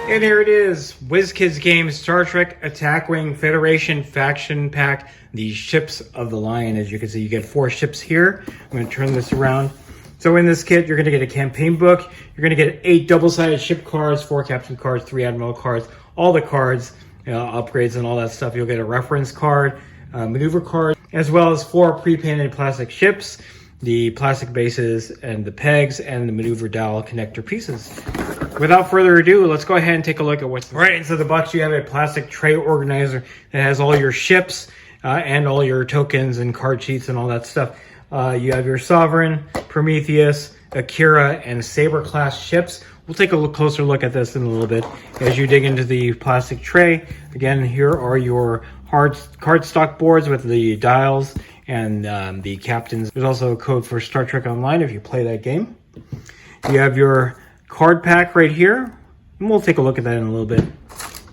And there it is, Wizkids game, Star Trek Attack Wing Federation Faction Pack, the Ships of the Line. As you can see, you get 4 ships here. I'm going to turn this around. So in this kit, you're going to get a campaign book. You're going to get 8 double-sided ship cards, 4 captain cards, 3 admiral cards, all the cards, upgrades and all that stuff. You'll get a reference card, maneuver card, as well as 4 pre-painted plastic ships, the plastic bases and the pegs, and the maneuver dial connector pieces. Without further ado, let's go ahead and take a look at what's right inside the box. You have a plastic tray organizer that has all your ships and all your tokens and card sheets and all that stuff. You have your Sovereign, Prometheus, Akira, and Saber class ships. We'll take a closer look at this in a little bit as you dig into the plastic tray. Again, here are your cardstock boards with the dials and the captains. There's also a code for Star Trek Online if you play that game. You have your card pack right here, and we'll take a look at that in a little bit.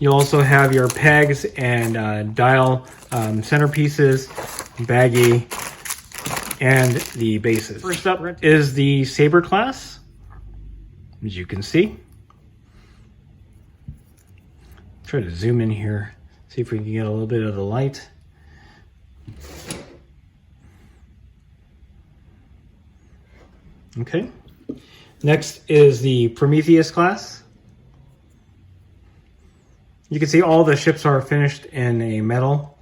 You'll also have your pegs and dial centerpieces, baggie, and the bases. First up is the Saber class, as you can see. Try to zoom in here, see if we can get a little bit of the light. Okay. Next is the Prometheus class. You can see all the ships are finished in a metal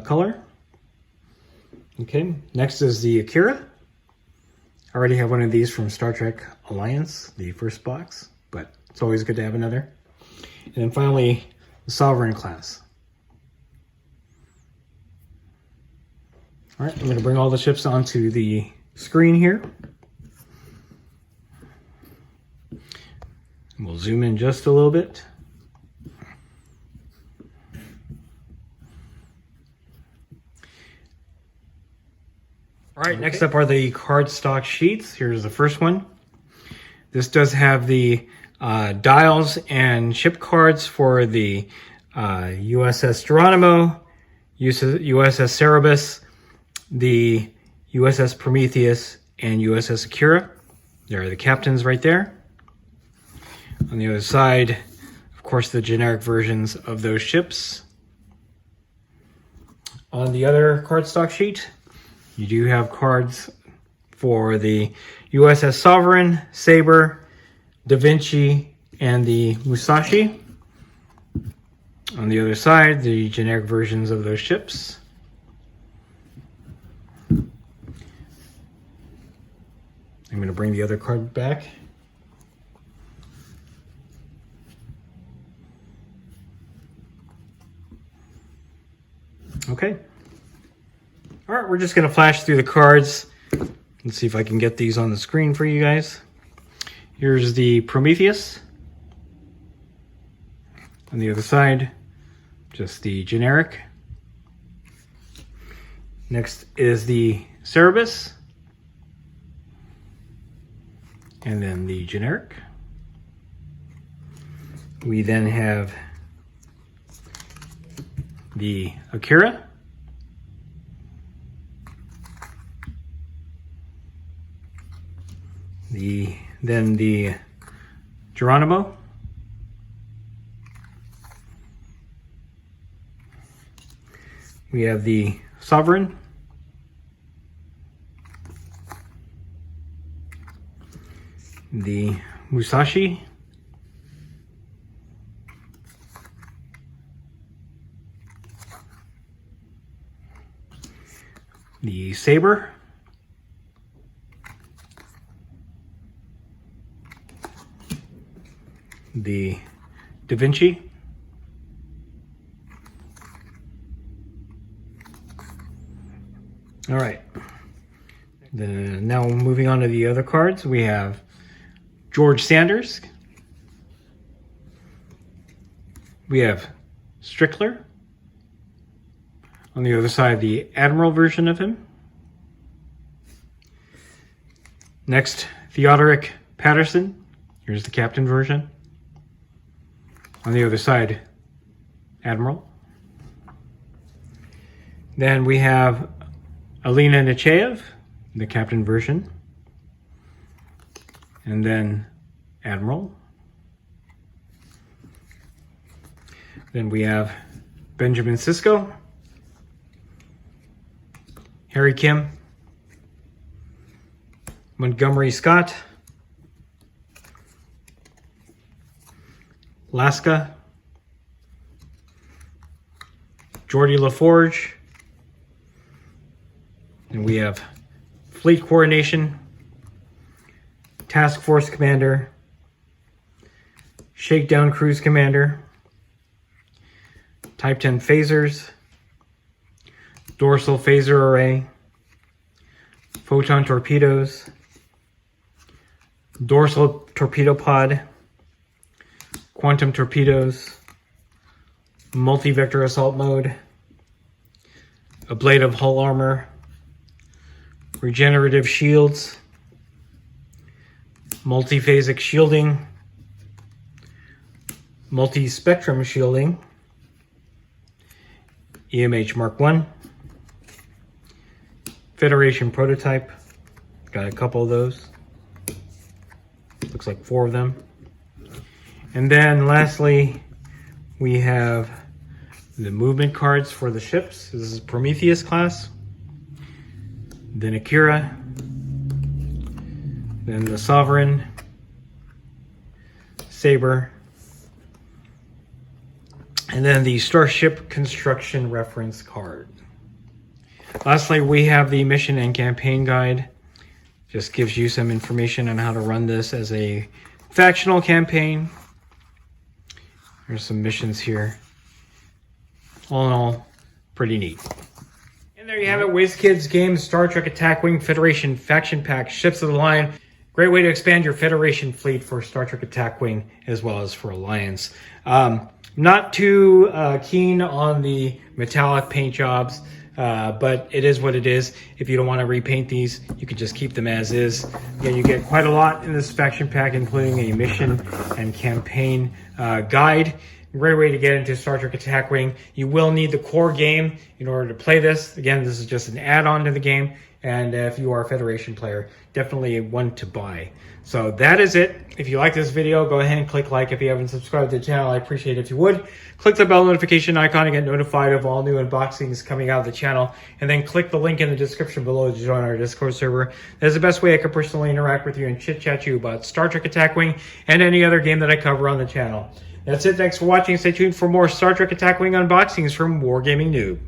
color. Okay, next is the Akira. I already have one of these from Star Trek Alliance, the first box, but it's always good to have another. And then finally, the Sovereign class. All right, I'm going to bring all the ships onto the screen here. We'll zoom in just a little bit. All right, next up are the cardstock sheets. Here's the first one. This does have the dials and ship cards for the USS Geronimo, USS Cerberus, the USS Prometheus, and USS Akira. There are the captains right there. On the other side, of course, the generic versions of those ships. On the other cardstock sheet, you do have cards for the USS Sovereign, Saber, Da Vinci, and the Musashi. On the other side, the generic versions of those ships. I'm going to bring the other card back. Okay. All right, we're just going to flash through the cards and see if I can get these on the screen for you guys. Here's the Prometheus. On the other side, just the generic. Next is the Cerberus. And then the generic. We then have the Akira. Then the Geronimo. We have the Sovereign. The Musashi. The Saber. The Da Vinci. All right. Now moving on to the other cards, we have George Sanders. We have Strickler. On the other side, the Admiral version of him. Next, Theodoric Patterson. Here's the Captain version. On the other side, Admiral. Then we have Alina Nechayev, the Captain version. And then Admiral. Then we have Benjamin Sisko, Harry Kim, Montgomery Scott, Laska, Geordie LaForge, and we have Fleet Coordination, Task Force Commander, Shakedown Cruise Commander, Type 10 Phasers, Dorsal Phaser Array, Photon Torpedoes, Dorsal Torpedo Pod, Quantum Torpedoes, Multi-Vector Assault Mode, Ablative Hull Armor, Regenerative Shields, Multiphasic Shielding, Multi-Spectrum Shielding, EMH Mark 1, Federation Prototype, got a couple of those, looks like 4 of them. And then lastly, we have the movement cards for the ships. This is Prometheus class, then Akira, then the Sovereign, Saber, and then the Starship Construction Reference card. Lastly, we have the mission and campaign guide. Just gives you some information on how to run this as a factional campaign. There's some missions here. All in all, pretty neat. And there you have it, Wizkids Games Star Trek Attack Wing Federation Faction Pack Ships of the Line. Great way to expand your Federation fleet for Star Trek Attack Wing as well as for Alliance. Not too keen on the metallic paint jobs, but it is what it is. If you don't want to repaint these, you can just keep them as is. Again, you get quite a lot in this faction pack, including a mission and campaign guide. Great way to get into Star Trek Attack Wing. You will need the core game in order to play this. Again, this is just an add-on to the game. And if you are a Federation player, definitely one to buy. So that is it. If you like this video, go ahead and click like. If you haven't subscribed to the channel, I appreciate it if you would. Click the bell notification icon to get notified of all new unboxings coming out of the channel. And then click the link in the description below to join our Discord server. That's the best way I can personally interact with you and chit-chat you about Star Trek Attack Wing and any other game that I cover on the channel. That's it. Thanks for watching. Stay tuned for more Star Trek Attack Wing unboxings from Wargaming Noob.